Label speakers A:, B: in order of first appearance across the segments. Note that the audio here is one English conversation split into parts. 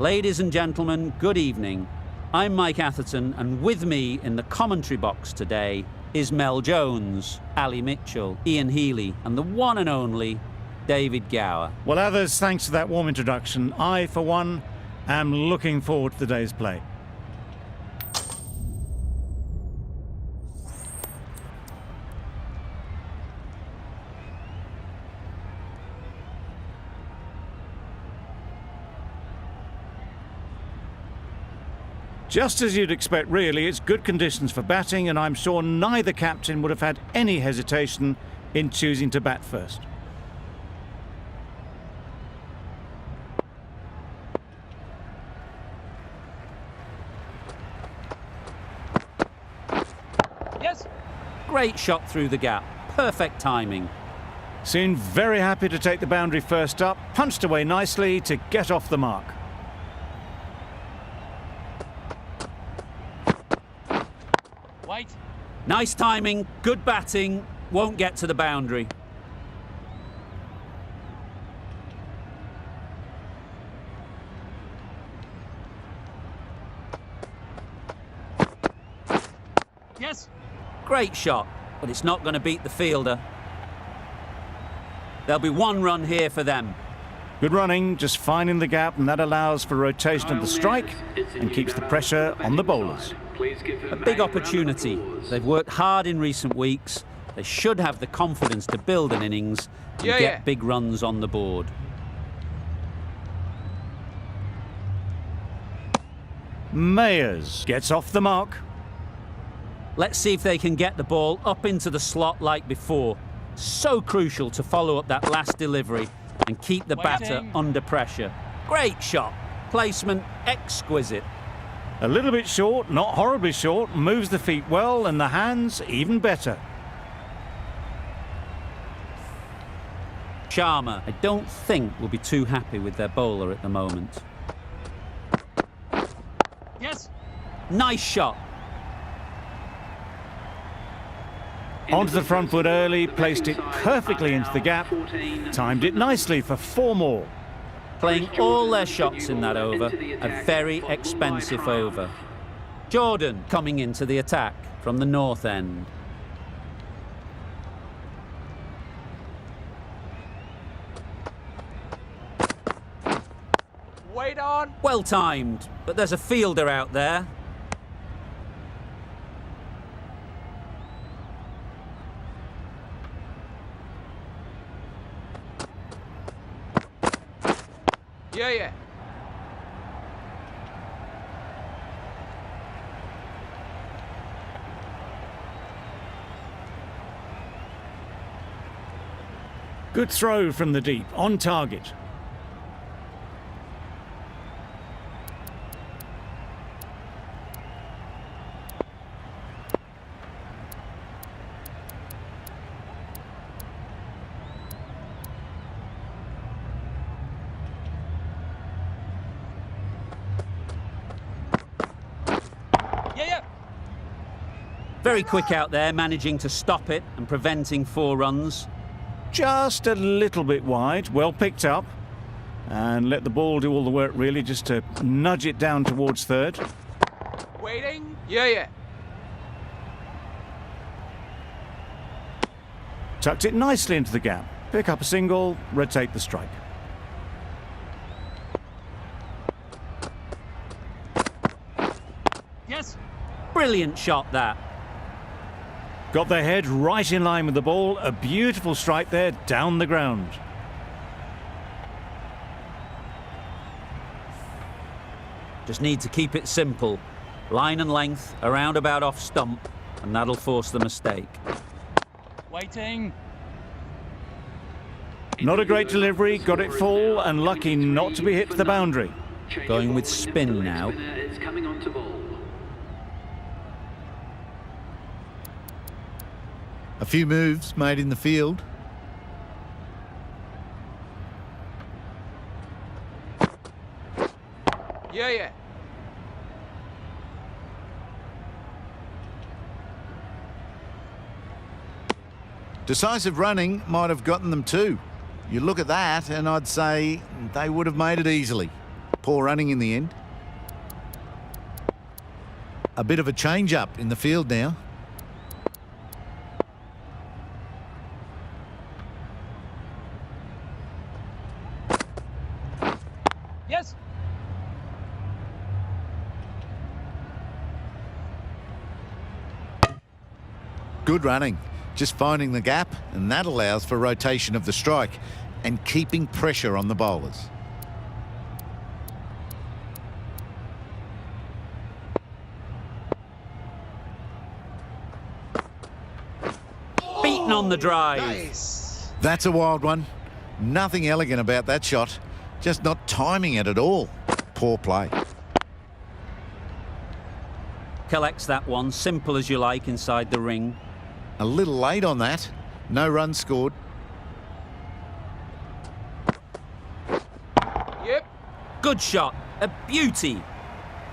A: Ladies and gentlemen, good evening. I'm Mike Atherton, and with me in the commentary box today is Mel Jones, Ali Mitchell, Ian Healy, and the one and only David Gower.
B: Well, others, thanks for that warm introduction. I, for one, am looking forward to the day's play. Just as you'd expect, really, it's good conditions for batting, and I'm sure neither captain would have had any hesitation in choosing to bat first.
A: Yes! Great shot through the gap. Perfect timing.
B: Seemed very happy to take the boundary first up, punched away nicely to get off the mark.
A: Wait. Nice timing, good batting, won't get to the boundary. Yes. Great shot, but it's not going to beat the fielder. There'll be one run here for them.
B: Good running, just finding the gap, and that allows for rotation of the strike and keeps the pressure on the bowlers.
A: A big opportunity. They've worked hard in recent weeks. They should have the confidence to build an innings and get big runs on the board.
B: Mayers gets off the mark.
A: Let's see if they can get the ball up into the slot like before. So crucial to follow up that last delivery and keep the batter under pressure. Great shot. Placement exquisite.
B: A little bit short, not horribly short, moves the feet well, and the hands even better.
A: Sharma, I don't think, will be too happy with their bowler at the moment. Yes. Nice shot.
B: Onto the front foot early, placed it perfectly into the gap, timed it nicely for 4 more.
A: Playing all their shots in that over, a very expensive over. Jordan coming into the attack from the north end.
C: Wait on.
A: Well timed, but there's a fielder out there.
C: Yeah.
B: Good throw from the deep, on target.
A: Very quick out there, managing to stop it and preventing 4 runs.
B: Just a little bit wide, well picked up. And let the ball do all the work, really, just to nudge it down towards third.
C: Waiting. Yeah.
B: Tucked it nicely into the gap. Pick up a single, rotate the strike.
A: Yes. Brilliant shot, that.
B: Got their head right in line with the ball. A beautiful strike there, down the ground.
A: Just need to keep it simple. Line and length, around about off stump, and that'll force the mistake.
C: Waiting.
B: Not a great delivery, got it full, and lucky not to be hit to the boundary.
A: Going with spin now.
D: A few moves made in the field.
C: Yeah.
D: Decisive running might have gotten them too. You look at that and I'd say they would have made it easily. Poor running in the end. A bit of a change-up in the field now.
C: Yes.
D: Good running. Just finding the gap, and that allows for rotation of the strike and keeping pressure on the bowlers.
A: Beaten on the drive.
C: Nice.
D: That's a wild one. Nothing elegant about that shot. Just not timing it at all. Poor play.
A: Collects that one, simple as you like, inside the ring.
D: A little late on that. No runs scored.
C: Yep.
A: Good shot, a beauty.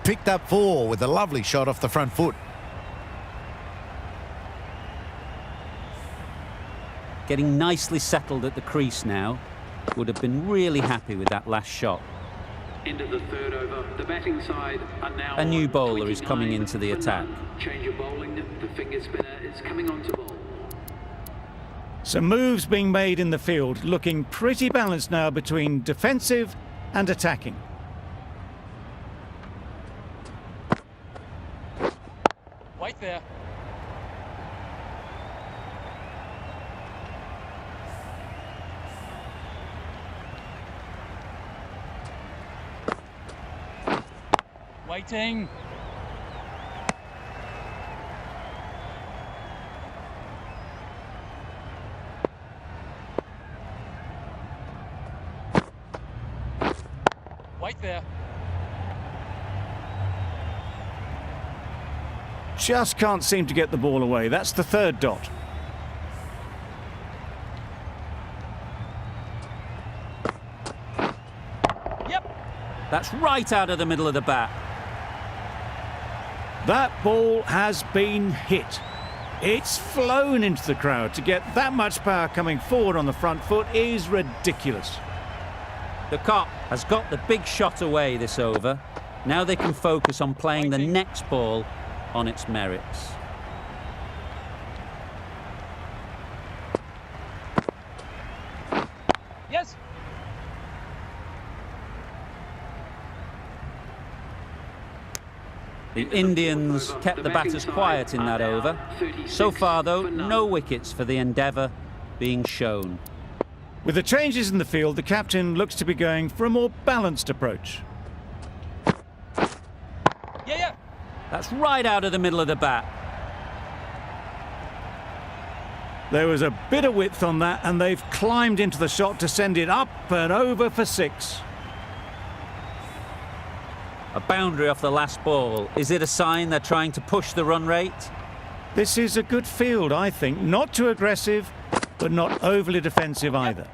D: Picked up 4 with a lovely shot off the front foot.
A: Getting nicely settled at the crease now. Would have been really happy with that last shot.
E: End of the third over. The batting side are now
A: A new
E: on
A: bowler is coming
E: 29
A: into the
E: for
A: attack.
E: none. Change of bowling. The finger spinner is coming on to bowl.
B: Some moves being made in the field, looking pretty balanced now between defensive and attacking.
C: Wait there. Waiting. Wait there.
B: Just can't seem to get the ball away. That's the third dot.
C: Yep.
A: That's right out of the middle of the bat.
B: That ball has been hit. It's flown into the crowd. To get that much power coming forward on the front foot is ridiculous.
A: The cop has got the big shot away this over. Now they can focus on playing the next ball on its merits.
C: Yes.
A: The Indians kept the batters quiet in that over. So far, though, no wickets for the endeavour being shown.
B: With the changes in the field, the captain looks to be going for a more balanced approach.
C: Yeah.
A: That's right out of the middle of the bat.
B: There was a bit of width on that, and they've climbed into the shot to send it up and over for 6.
A: A boundary off the last ball. Is it a sign they're trying to push the run rate?
B: This is a good field, I think. Not too aggressive, but not overly defensive either.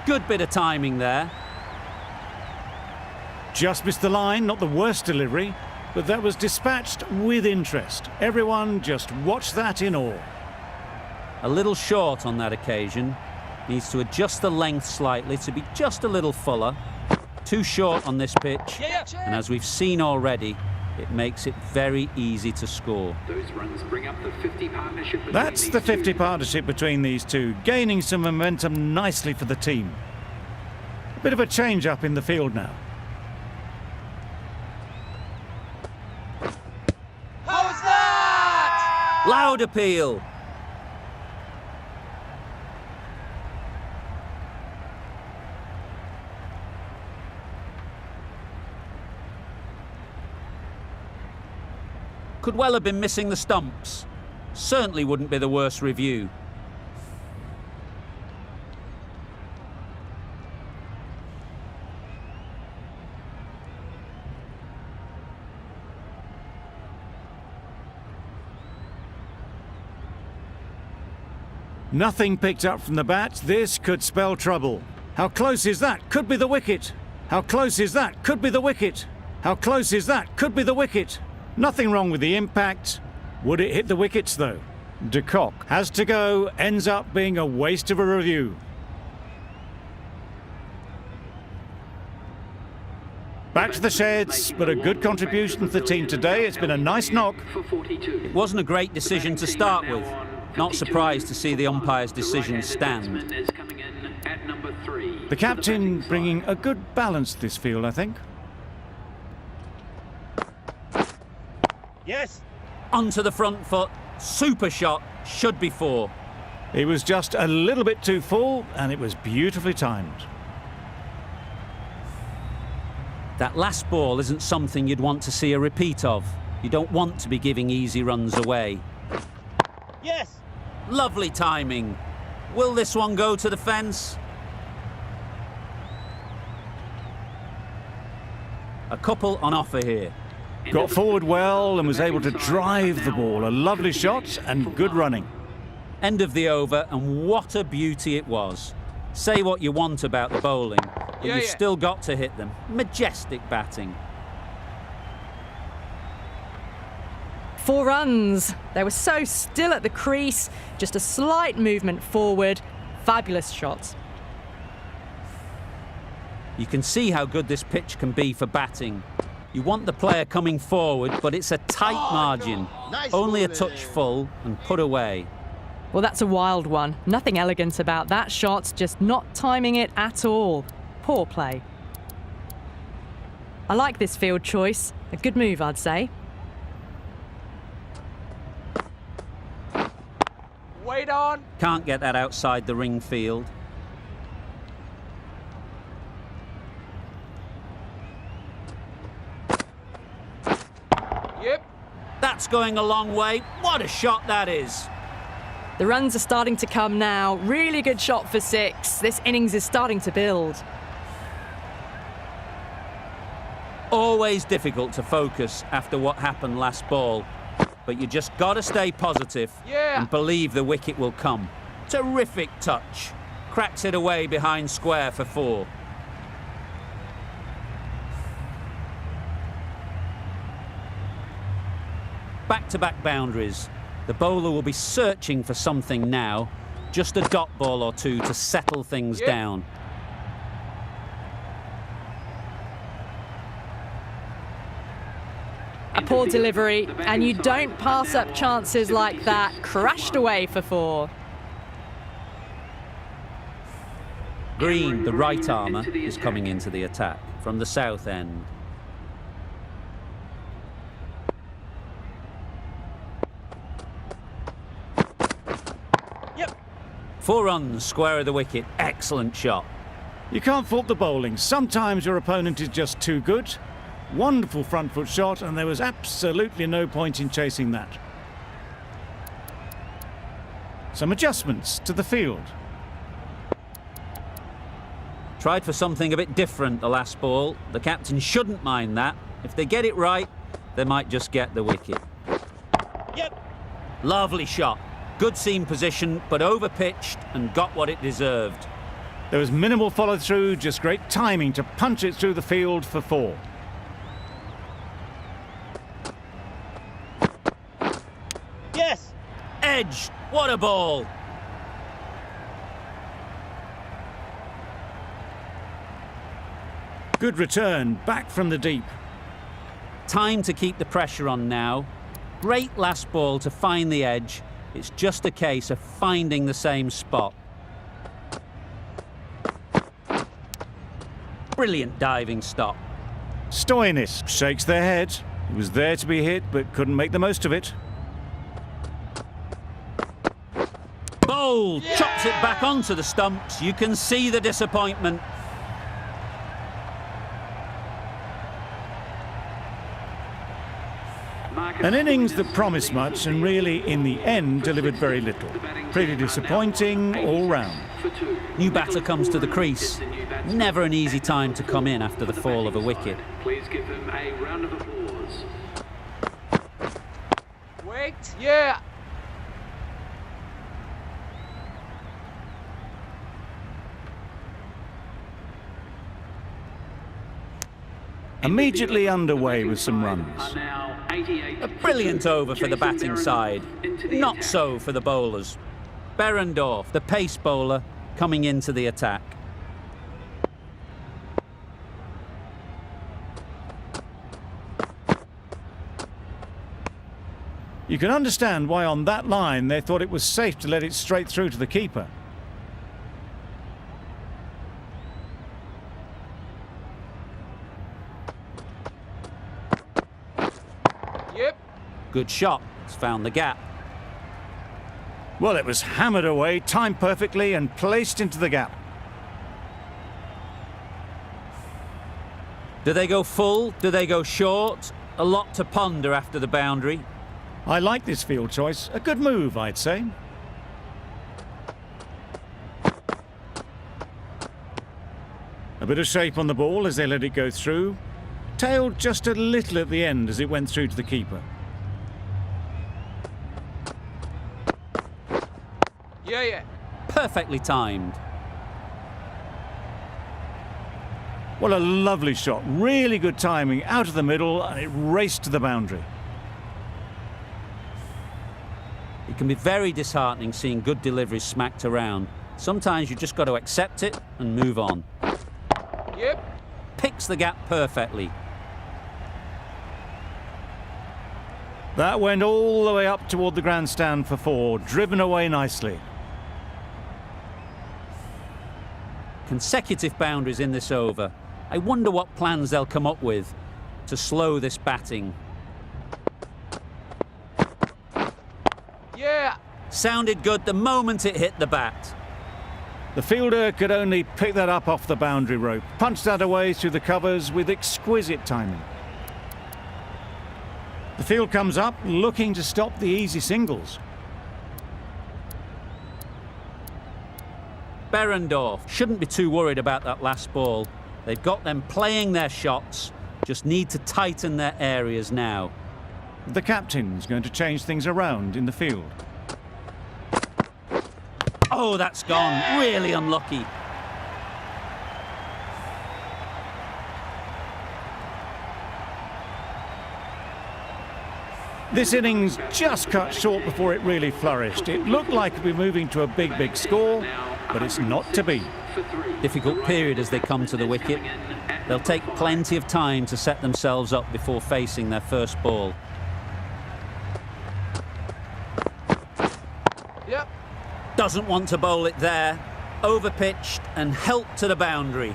A: Good bit of timing there.
B: Just missed the line, not the worst delivery, but that was dispatched with interest. Everyone just watched that in awe.
A: A little short on that occasion. Needs to adjust the length slightly to be just a little fuller. Too short on this pitch.
C: Yeah.
A: And as we've seen already, it makes it very easy to score.
E: Those runs bring up the 50 partnership. between
B: That's
E: these
B: the 50
E: two.
B: partnership between these two, gaining some momentum nicely for the team. A bit of a change-up in the field now.
C: How's that?
A: Loud appeal. Could well have been missing the stumps. Certainly wouldn't be the worst review.
B: Nothing picked up from the bat. This could spell trouble. How close is that? Could be the wicket. How close is that? Could be the wicket. How close is that? Could be the wicket. Nothing wrong with the impact. Would it hit the wickets though? De Kock has to go. Ends up being a waste of a review. Back to the sheds, but a good contribution to the team today. It's been a nice knock.
E: For 42.
A: It wasn't a great decision to start with. Not surprised to see the umpire's decision stand.
E: Is coming in at number 3.
B: The captain bringing a good balance to this field, I think.
C: Yes.
A: Onto the front foot. Super shot. Should be 4.
B: He was just a little bit too full, and it was beautifully timed.
A: That last ball isn't something you'd want to see a repeat of. You don't want to be giving easy runs away.
C: Yes.
A: Lovely timing. Will this one go to the fence? A couple on offer here.
B: Got forward well and was able to drive the ball. A lovely shot and good running.
A: End of the over, and what a beauty it was. Say what you want about the bowling, but you've still got to hit them. Majestic batting.
F: 4 runs. They were so still at the crease, just a slight movement forward. Fabulous shots.
A: You can see how good this pitch can be for batting. You want the player coming forward, but it's a tight margin. Only a touch full and put away.
F: Well, that's a wild one. Nothing elegant about that shot, just not timing it at all. Poor play. I like this field choice. A good move, I'd say.
C: Wait on.
A: Can't get that outside the ring field.
C: Yep.
A: That's going a long way. What a shot that is.
F: The runs are starting to come now. Really good shot for 6. This innings is starting to build.
A: Always difficult to focus after what happened last ball. But you just got to stay positive and believe the wicket will come. Terrific touch. Cracks it away behind square for 4. Back-to-back boundaries. The bowler will be searching for something now. Just a dot ball or two to settle things down.
F: A poor delivery, and you don't pass up chances like that. Crashed away for 4.
A: Green, the right armour, is coming into the attack from the south end.
C: Yep.
A: 4 runs, square of the wicket. Excellent shot.
B: You can't fault the bowling. Sometimes your opponent is just too good. Wonderful front foot shot, and there was absolutely no point in chasing that. Some adjustments to the field.
A: Tried for something a bit different the last ball. The captain shouldn't mind that. If they get it right, they might just get the wicket.
C: Yep.
A: Lovely shot. Good seam position, but over-pitched and got what it deserved.
B: There was minimal follow-through, just great timing to punch it through the field for 4.
C: Yes.
A: Edge. What a ball.
B: Good return, back from the deep.
A: Time to keep the pressure on now. Great last ball to find the edge. It's just a case of finding the same spot. Brilliant diving stop.
B: Stoinis shakes their head. He was there to be hit, but couldn't make the most of it.
A: Bowl chops it back onto the stumps. You can see the disappointment.
B: An innings that promised much and really, in the end, delivered very little. Pretty disappointing all round.
A: New batter comes to the crease. Never an easy time to come in after the fall of a wicket.
E: Please give them a round of applause.
C: Wait. Yeah.
B: Immediately underway with some runs.
A: A brilliant over for the batting side. Not so for the bowlers. Berendorf, the pace bowler, coming into the attack.
B: You can understand why on that line they thought it was safe to let it straight through to the keeper.
C: Yep.
A: Good shot. It's found the gap.
B: Well, it was hammered away, timed perfectly and placed into the gap.
A: Do they go full? Do they go short? A lot to ponder after the boundary.
B: I like this field choice. A good move, I'd say. A bit of shape on the ball as they let it go through. Tailed just a little at the end as it went through to the keeper.
C: Yeah.
A: Perfectly timed.
B: What a lovely shot. Really good timing. Out of the middle and it raced to the boundary.
A: It can be very disheartening seeing good deliveries smacked around. Sometimes you just got to accept it and move on.
C: Yep.
A: Picks the gap perfectly.
B: That went all the way up toward the grandstand for 4, driven away nicely.
A: Consecutive boundaries in this over. I wonder what plans they'll come up with to slow this batting.
C: Yeah.
A: Sounded good the moment it hit the bat.
B: The fielder could only pick that up off the boundary rope, punched that away through the covers with exquisite timing. The field comes up, looking to stop the easy singles.
A: Behrendorff shouldn't be too worried about that last ball. They've got them playing their shots, just need to tighten their areas now.
B: The captain's going to change things around in the field.
A: Oh, that's gone. Really unlucky.
B: This innings just cut short before it really flourished. It looked like it'd be moving to a big score, but it's not to be.
A: Difficult period as they come to the wicket. They'll take plenty of time to set themselves up before facing their first ball.
C: Yep.
A: Doesn't want to bowl it there. Overpitched and helped to the boundary.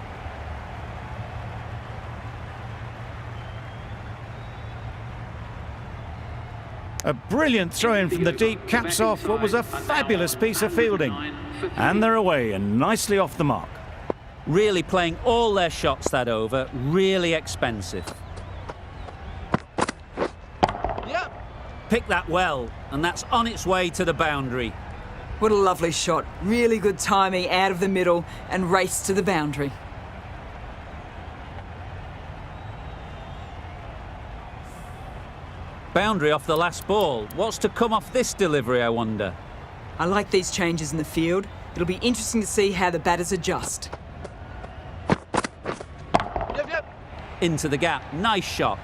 B: A brilliant throw-in from the deep caps off what was a fabulous piece of fielding. And they're away and nicely off the mark.
A: Really playing all their shots that over. Really expensive.
C: Yep.
A: Pick that well, and that's on its way to the boundary.
G: What a lovely shot. Really good timing out of the middle and race to the boundary.
A: Boundary off the last ball. What's to come off this delivery, I wonder?
G: I like these changes in the field. It'll be interesting to see how the batters adjust.
C: Yep.
A: Into the gap. Nice shot.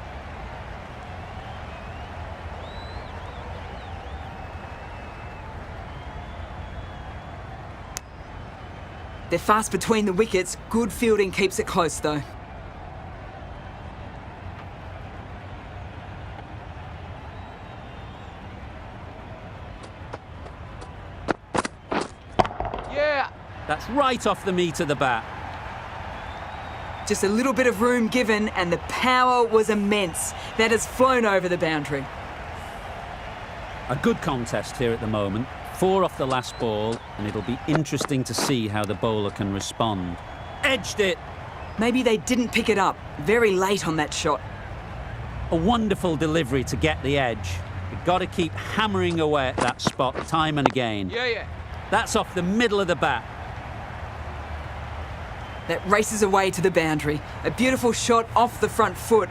G: They're fast between the wickets. Good fielding keeps it close though.
C: Yeah.
A: That's right off the meat of the bat.
G: Just a little bit of room given and the power was immense. That has flown over the boundary.
A: A good contest here at the moment. 4 off the last ball, and it'll be interesting to see how the bowler can respond. Edged it.
G: Maybe they didn't pick it up. Very late on that shot.
A: A wonderful delivery to get the edge. You've got to keep hammering away at that spot time and again.
C: Yeah.
A: That's off the middle of the bat.
G: That races away to the boundary. A beautiful shot off the front foot.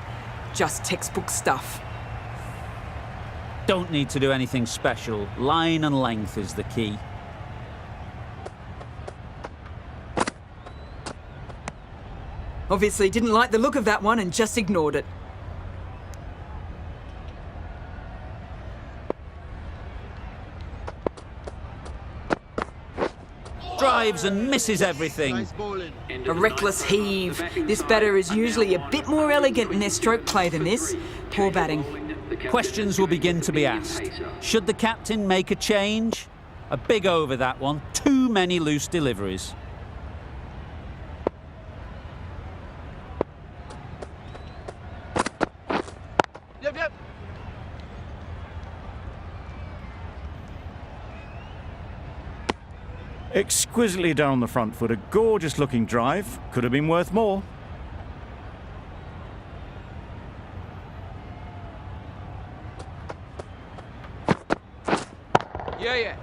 G: Just textbook stuff.
A: Don't need to do anything special. Line and length is the key.
G: Obviously didn't like the look of that one and just ignored it.
A: Drive Dives and misses everything.
G: A reckless heave. This batter is usually a bit more elegant in their stroke play than this. Poor batting.
A: Questions will begin to be asked. Should the captain make a change? A big over, that one. Too many loose deliveries.
C: Yep.
B: Exquisitely done on the front foot. A gorgeous looking drive. Could have been worth more.
C: Yeah.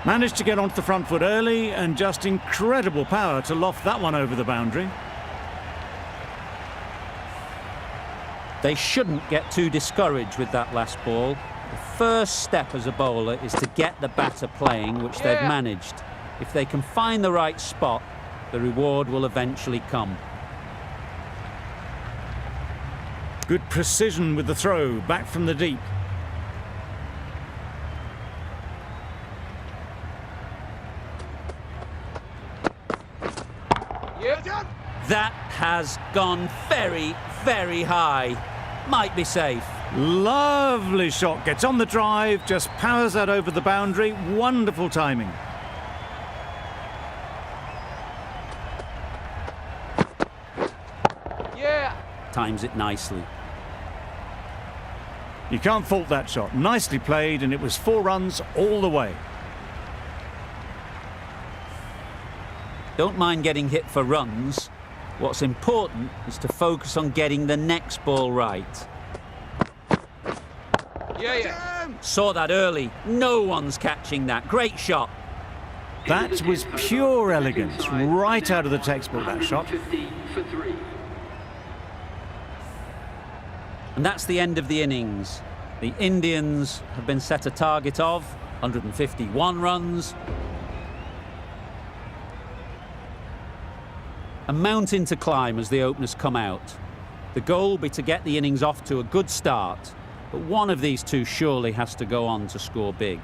B: Managed to get onto the front foot early and just incredible power to loft that one over the boundary.
A: They shouldn't get too discouraged with that last ball. The first step as a bowler is to get the batter playing, which they've managed. If they can find the right spot, the reward will eventually come.
B: Good precision with the throw, back from the deep.
C: Yep.
A: That has gone very, very high. Might be safe.
B: Lovely shot, gets on the drive, just powers that over the boundary. Wonderful timing.
C: Yeah.
A: Times it nicely.
B: You can't fault that shot. Nicely played, and it was 4 runs all the way.
A: Don't mind getting hit for runs. What's important is to focus on getting the next ball right.
C: Yeah.
A: Saw that early. No one's catching that. Great shot.
B: That was pure elegance, right out of the textbook, that shot.
E: 150 for 3.
A: And that's the end of the innings. The Indians have been set a target of 151 runs. A mountain to climb as the openers come out. The goal will be to get the innings off to a good start, but one of these two surely has to go on to score big.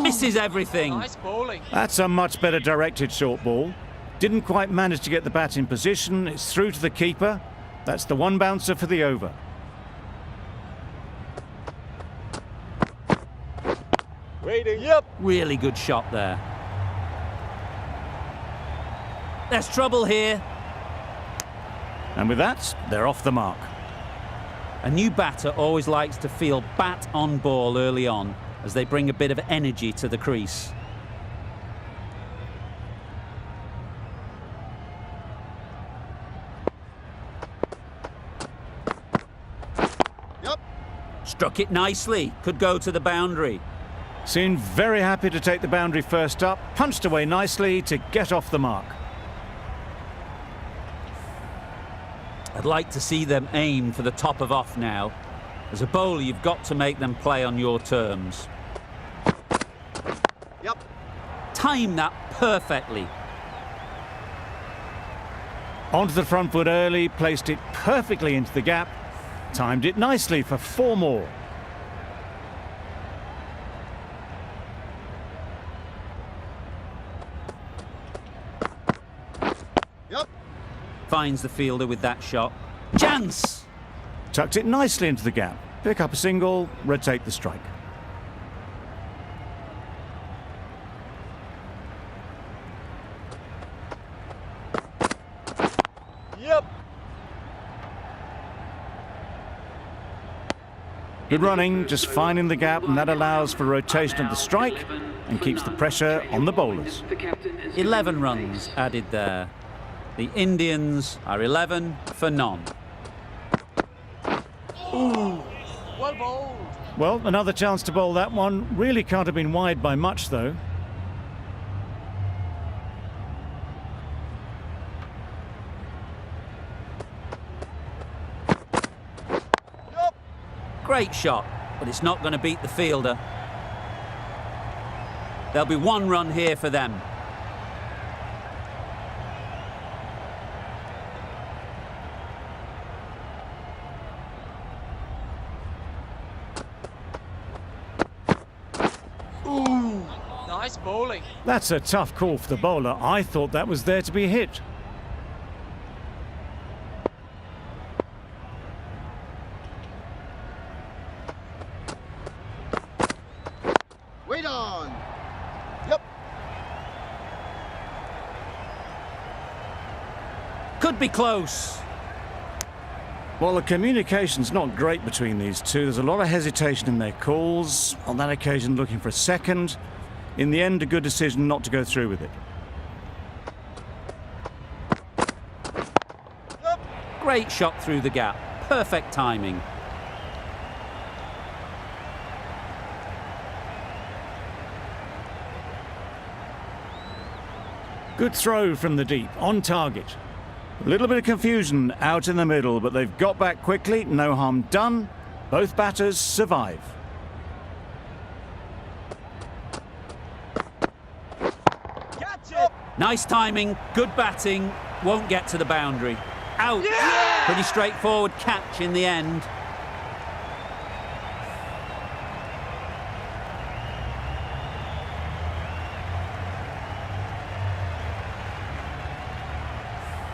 A: Misses everything.
C: Nice bowling.
B: That's a much better directed short ball. Didn't quite manage to get the bat in position. It's through to the keeper. That's the one bouncer for the over.
C: Waiting. Yep.
A: Really good shot there. There's trouble here.
B: And with that, they're off the mark.
A: A new batter always likes to feel bat on ball early on, as they bring a bit of energy to the crease.
C: Yep.
A: Struck it nicely. Could go to the boundary.
B: Seemed very happy to take the boundary first up. Punched away nicely to get off the mark.
A: I'd like to see them aim for the top of off now. As a bowler, you've got to make them play on your terms.
C: Yep.
A: Time that perfectly.
B: Onto the front foot early, placed it perfectly into the gap. Timed it nicely for 4 more.
C: Yep.
A: Finds the fielder with that shot. Chance!
B: Tucked it nicely into the gap. Pick up a single, rotate the strike.
C: Yep.
B: Good running, just finding the gap, and that allows for rotation of the strike and keeps the pressure on the bowlers.
A: 11 runs added there. The Indians are 11 for none.
C: Well bowled.
B: Well, another chance to bowl that one. Really can't have been wide by much, though.
C: Yep.
A: Great shot, but it's not going to beat the fielder. There'll be 1 run here for them.
C: Nice bowling.
B: That's a tough call for the bowler. I thought that was there to be hit.
C: Wait on. Yep.
A: Could be close.
B: Well, the communication's not great between these two. There's a lot of hesitation in their calls. On that occasion, looking for a second. In the end, a good decision not to go through with it.
C: Yep.
A: Great shot through the gap. Perfect timing.
B: Good throw from the deep, on target. A little bit of confusion out in the middle, but they've got back quickly. No harm done. Both batters survive.
C: Catch it.
A: Nice timing, good batting. Won't get to the boundary. Out.
C: Yeah!
A: Pretty straightforward catch in the end.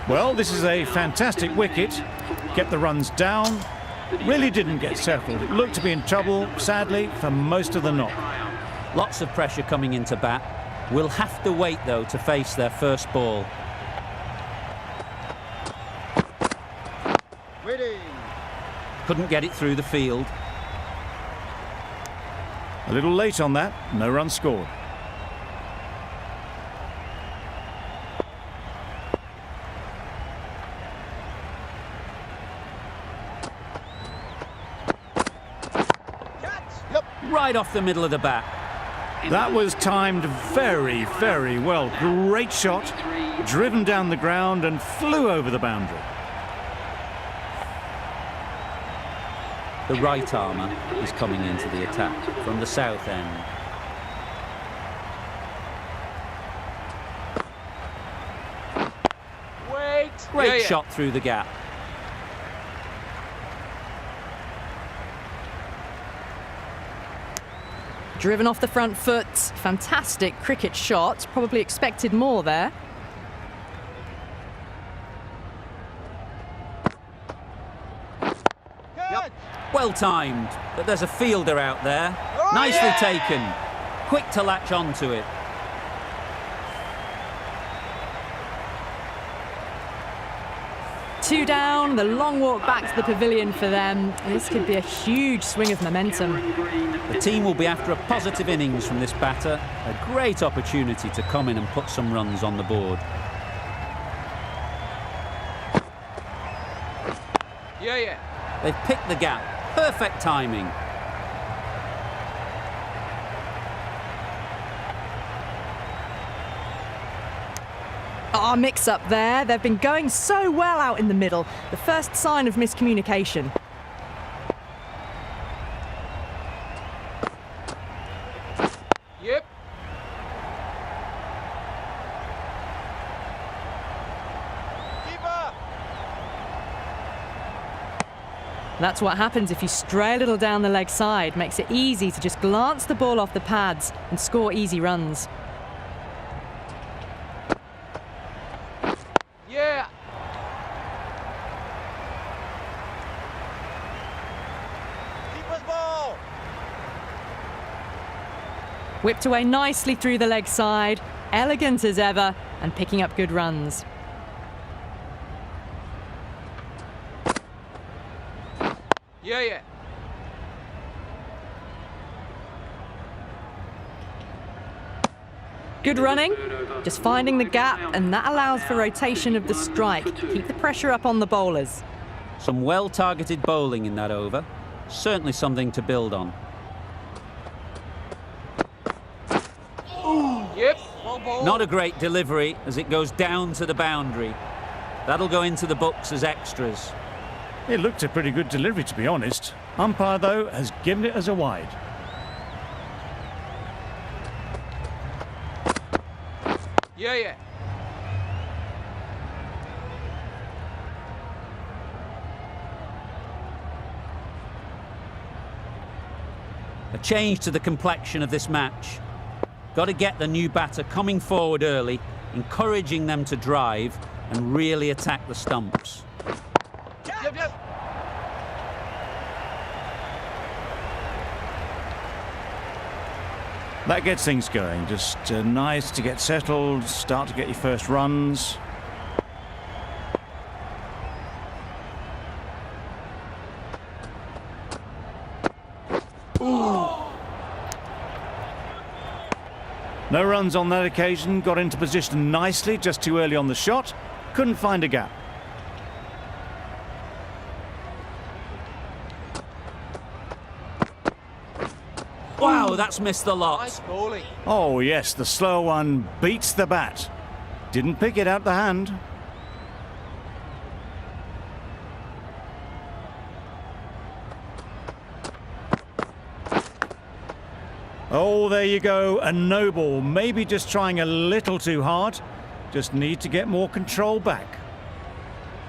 B: Well, this is a fantastic wicket. Kept the runs down. Really didn't get settled. It looked to be in trouble, sadly, for most of the knock.
A: Lots of pressure coming into bat. Will have to wait, though, to face their first ball.
C: Waiting.
A: Couldn't get it through the field.
B: A little late on that. No run scored.
C: Catch. Yep.
A: Right off the middle of the bat.
B: That was timed very, very well. Great shot. Driven down the ground and flew over the boundary.
A: The right armour is coming into the attack from the south end.
C: Wait.
A: Great shot through the gap.
F: Driven off the front foot. Fantastic cricket shot. Probably expected more there.
C: Catch.
A: Well timed, but there's a fielder out there. Nicely taken. Quick to latch onto it.
F: Two down, the long walk back to the pavilion for them. This could be a huge swing of momentum.
A: The team will be after a positive innings from this batter. A great opportunity to come in and put some runs on the board.
C: Yeah.
A: They've picked the gap. Perfect timing.
F: Ah, mix up there. They've been going so well out in the middle. The first sign of miscommunication.
C: Yep. Keeper.
F: That's what happens if you stray a little down the leg side. Makes it easy to just glance the ball off the pads and score easy runs.
C: Yeah. Keeper's ball.
F: Whipped away nicely through the leg side. Elegant as ever and picking up good runs.
C: Yeah.
F: Good running, just finding the gap, and that allows for rotation of the strike. Keep the pressure up on the bowlers.
A: Some well-targeted bowling in that over. Certainly something to build on.
C: Yep. Well ball.
A: Not a great delivery as it goes down to the boundary. That'll go into the books as extras.
B: It looked a pretty good delivery, to be honest. Umpire, though, has given it as a wide.
C: Yeah.
A: A change to the complexion of this match. Got to get the new batter coming forward early, encouraging them to drive and really attack the stumps.
C: Yep.
B: That gets things going. Just nice to get settled, start to get your first runs. No runs on that occasion, got into position nicely, just too early on the shot, couldn't find a gap.
A: Wow, that's missed the lot.
C: Nice bowling.
B: Oh yes, the slower one beats the bat. Didn't pick it out the hand. Oh, there you go, a no ball. Maybe just trying a little too hard. Just need to get more control back.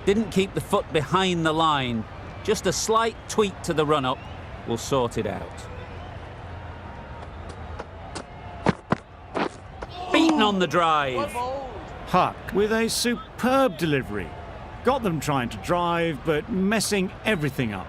A: Didn't keep the foot behind the line. Just a slight tweak to the run-up will sort it out. Beaten on the drive.
B: Huck with a superb delivery. Got them trying to drive, but messing everything up.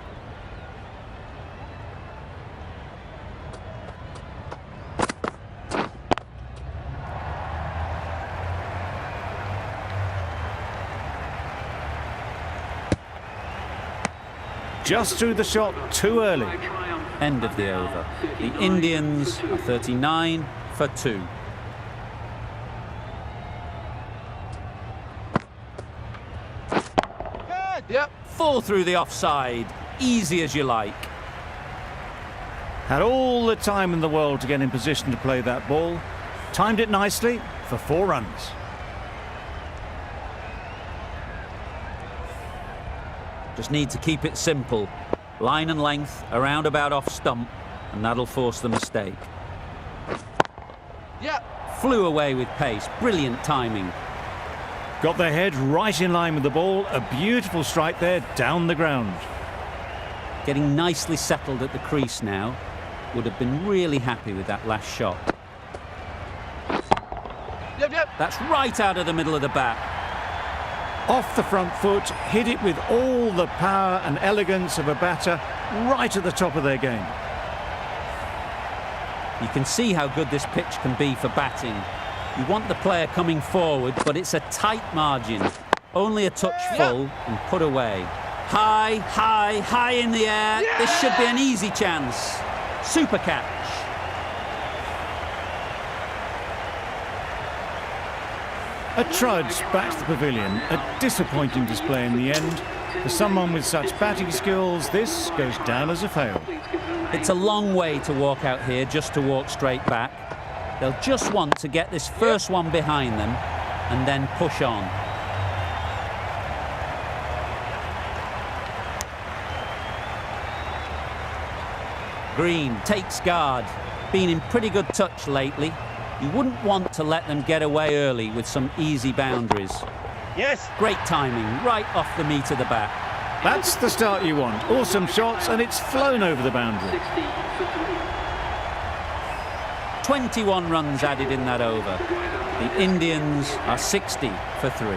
B: Just threw the shot too early.
A: End of the over. The Indians are 39 for 2.
C: Good. Yep.
A: Fall through the offside. Easy as you like.
B: Had all the time in the world to get in position to play that ball. Timed it nicely for 4 runs.
A: Just need to keep it simple. Line and length, around about off stump, and that'll force the mistake.
C: Yep.
A: Flew away with pace. Brilliant timing.
B: Got their head right in line with the ball. A beautiful strike there down the ground.
A: Getting nicely settled at the crease now. Would have been really happy with that last shot.
C: Yep.
A: That's right out of the middle of the bat.
B: Off the front foot, hit it with all the power and elegance of a batter right at the top of their game.
A: You can see how good this pitch can be for batting. You want the player coming forward, but it's a tight margin. Only a touch full and put away. High in the air. This should be an easy chance. Super catch.
B: A trudge back to the pavilion. A disappointing display in the end. For someone with such batting skills, this goes down as a fail.
A: It's a long way to walk out here just to walk straight back. They'll just want to get this first one behind them and then push on. Green takes guard. Been in pretty good touch lately. You wouldn't want to let them get away early with some easy boundaries.
C: Yes.
A: Great timing, right off the meat of the bat.
B: That's the start you want. Awesome shots, and it's flown over the boundary.
A: 21 runs added in that over. The Indians are 60 for 3.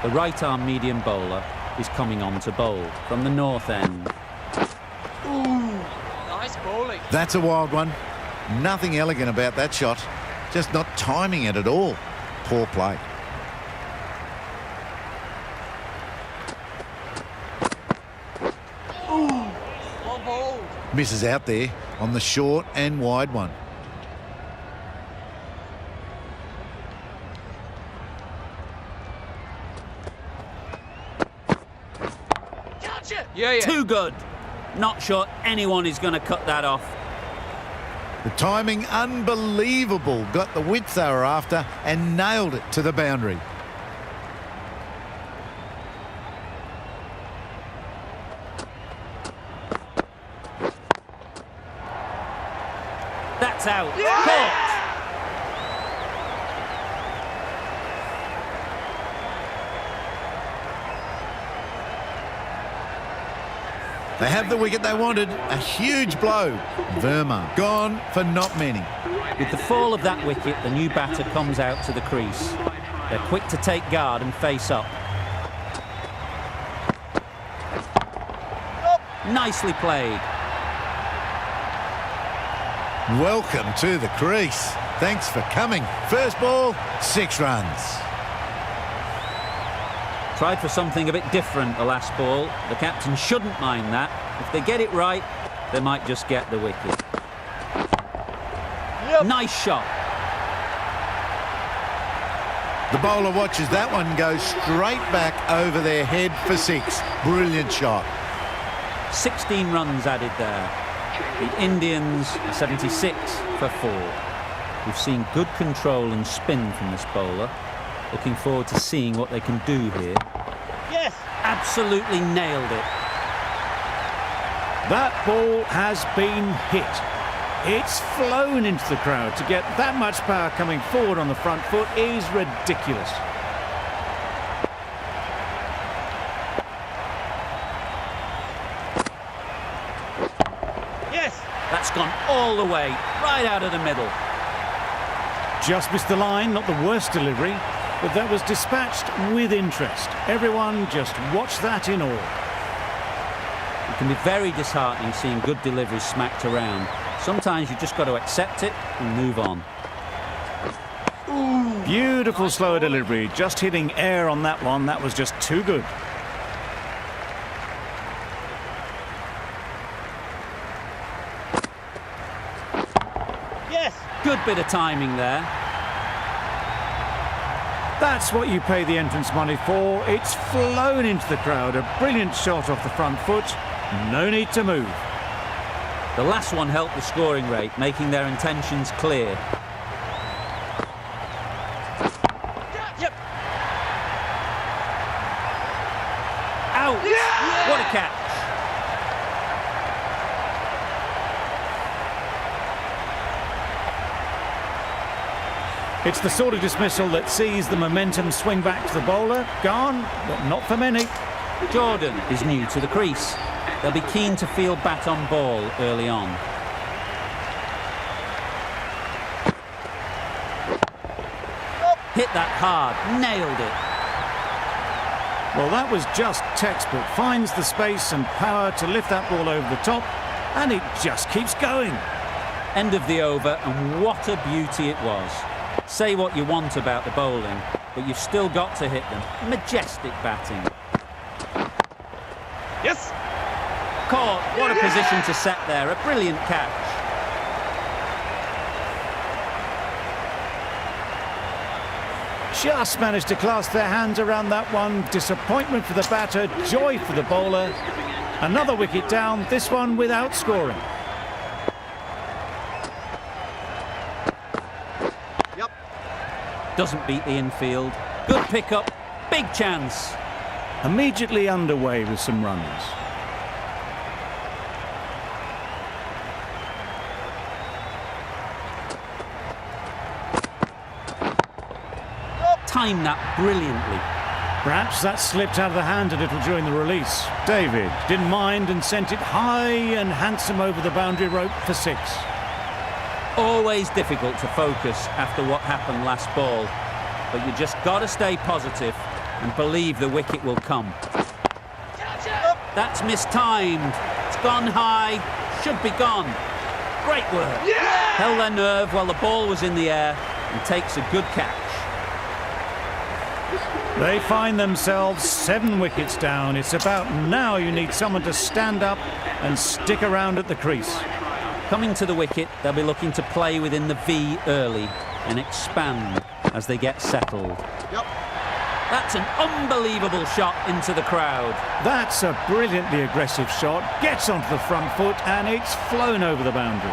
A: The right-arm medium bowler is coming on to bowl from the north end.
C: Nice bowling.
D: That's a wild one. Nothing elegant about that shot. Just not timing it at all. Poor play.
C: Well bowled.
D: Misses out there on the short and wide one.
C: Catch it. Yeah.
A: Too good. Not sure anyone is going to cut that off.
D: The timing unbelievable. Got the width they were after and nailed it to the boundary.
A: That's out. Caught.
D: They have the wicket they wanted. A huge blow. Verma gone for not many.
A: With the fall of that wicket, the new batter comes out to the crease. They're quick to take guard and face up. Nicely played.
D: Welcome to the crease. Thanks for coming. First ball, 6 runs.
A: Tried for something a bit different the last ball. The captain shouldn't mind that. If they get it right, they might just get the wicket. Yep. Nice shot.
D: The bowler watches that one go straight back over their head for 6. Brilliant shot.
A: 16 runs added there. The Indians are 76 for 4. We've seen good control and spin from this bowler. Looking forward to seeing what they can do here.
C: Yes!
A: Absolutely nailed it.
B: That ball has been hit. It's flown into the crowd. To get that much power coming forward on the front foot is ridiculous.
C: Yes!
A: That's gone all the way, right out of the middle.
B: Just missed the line, not the worst delivery, but that was dispatched with interest. Everyone just watched that in awe.
A: It can be very disheartening seeing good deliveries smacked around. Sometimes you just got to accept it and move on.
B: Beautiful slower delivery, just hitting air on that one. That was just too good.
C: Yes!
A: Good bit of timing there.
B: That's what you pay the entrance money for. It's flown into the crowd. A brilliant shot off the front foot. No need to move.
A: The last one helped the scoring rate, making their intentions clear.
C: Yep!
A: Out!
C: Yeah!
A: What a catch!
B: It's the sort of dismissal that sees the momentum swing back to the bowler. Gone, but not for many.
A: Jordan is new to the crease. They'll be keen to field bat on ball early on. Hit that hard, nailed it.
B: Well, that was just textbook. Finds the space and power to lift that ball over the top, and it just keeps going.
A: End of the over, and what a beauty it was. Say what you want about the bowling, but you've still got to hit them. Majestic batting.
C: Yes!
A: Caught. What a position to set there. A brilliant catch.
B: Just managed to clasp their hands around that one. Disappointment for the batter, joy for the bowler. Another wicket down, this one without scoring.
C: Yep.
A: Doesn't beat the infield. Good pickup. Big chance.
B: Immediately underway with some runs.
A: Timed that brilliantly.
B: Perhaps that slipped out of the hand a little during the release. David didn't mind and sent it high and handsome over the boundary rope for 6.
A: Always difficult to focus after what happened last ball, but you just got to stay positive and believe the wicket will come. That's mistimed. It's gone high. Should be gone. Great work.
C: Yeah!
A: Held their nerve while the ball was in the air and takes a good catch.
B: They find themselves 7 wickets down. It's about now you need someone to stand up and stick around at the crease.
A: Coming to the wicket, they'll be looking to play within the V early and expand as they get settled.
C: Yep.
A: That's an unbelievable shot into the crowd.
B: That's a brilliantly aggressive shot. Gets onto the front foot and it's flown over the boundary.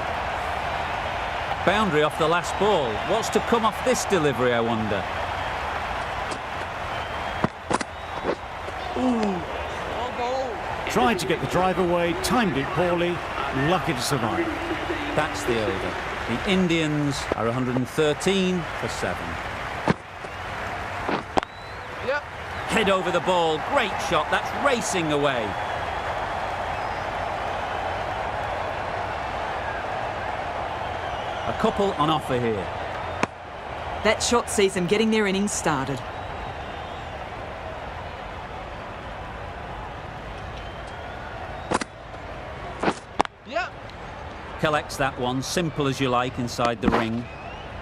A: Boundary off the last ball. What's to come off this delivery, I wonder?
B: Tried to get the drive away, timed it poorly, lucky to survive.
A: That's the over. The Indians are 113 for 7.
C: Yep.
A: Head over the ball, great shot, that's racing away. A couple on offer here.
G: That shot sees them getting their innings started.
C: Yep.
A: Collects that one, simple as you like, inside the ring.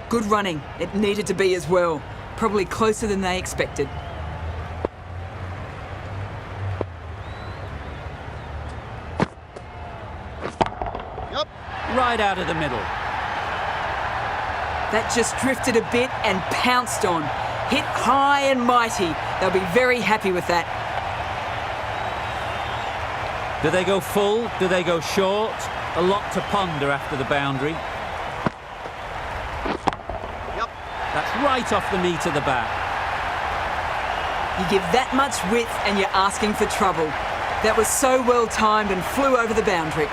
G: Good running. It needed to be as well. Probably closer than they expected.
C: Yep.
A: Right out of the middle.
G: That just drifted a bit and pounced on. Hit high and mighty. They'll be very happy with that.
A: Do they go full? Do they go short? A lot to ponder after the boundary.
C: Yep.
A: That's right off the meat of the bat.
G: You give that much width and you're asking for trouble. That was so well timed and flew over the boundary.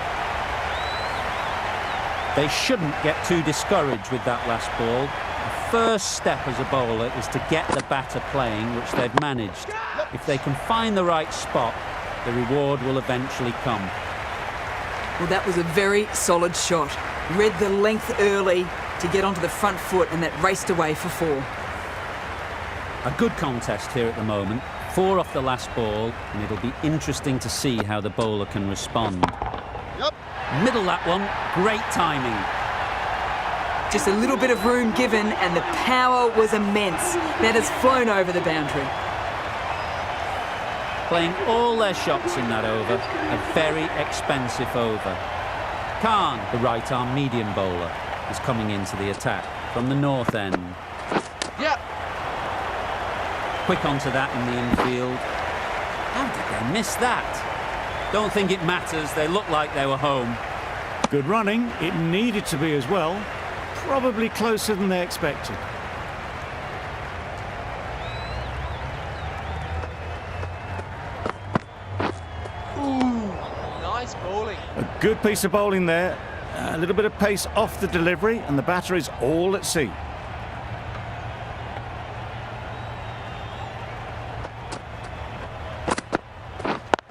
A: They shouldn't get too discouraged with that last ball. The first step as a bowler is to get the batter playing, which they've managed. If they can find the right spot, the reward will eventually come.
G: Well, that was a very solid shot. Read the length early to get onto the front foot, and that raced away for 4.
A: A good contest here at the moment. 4 off the last ball, and it'll be interesting to see how the bowler can respond.
C: Yep.
A: Middle that one, great timing.
G: Just a little bit of room given, and the power was immense. That has flown over the boundary.
A: Playing all their shots in that over, a very expensive over. Khan, the right-arm medium bowler, is coming into the attack from the north end.
C: Yep.
A: Quick onto that in the infield. How did they miss that? Don't think it matters, they look like they were home.
B: Good running. It needed to be as well. Probably closer than they expected.
C: Nice bowling.
B: A good piece of bowling there. A little bit of pace off the delivery, and the batter is all at sea.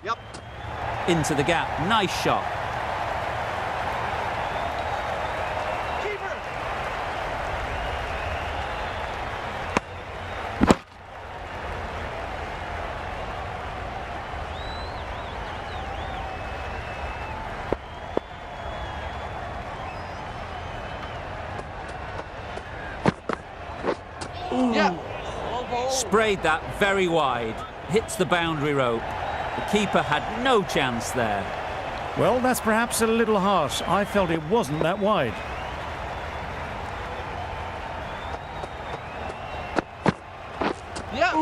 C: Yep.
A: Into the gap, nice shot.
C: Keeper. Yep. Well bowled.
A: Sprayed that very wide. Hits the boundary rope. The keeper had no chance there.
B: Well, that's perhaps a little harsh. I felt it wasn't that wide.
C: Yep.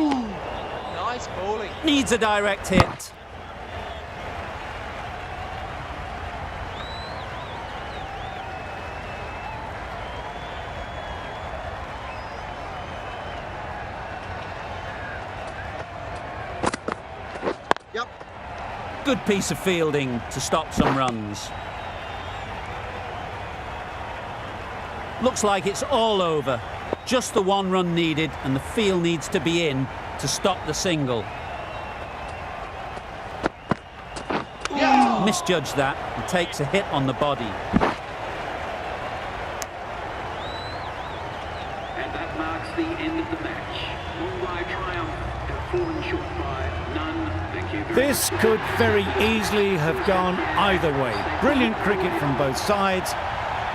C: Nice bowling.
A: Needs a direct hit.
C: Yep.
A: Good piece of fielding to stop some runs. Looks like it's all over. Just the 1 run needed, and the field needs to be in to stop the single.
C: Yeah.
A: Misjudged that and takes a hit on the body.
E: And that marks the end of the match. Mumbai triumph have fallen short by none. Thank you very
B: This
E: much.
B: could very easily have gone either way. Brilliant cricket from both sides,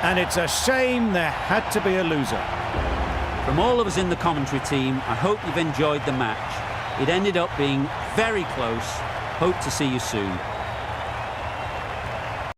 B: and it's a shame there had to be a loser.
A: From all of us in the commentary team, I hope you've enjoyed the match. It ended up being very close. Hope to see you soon.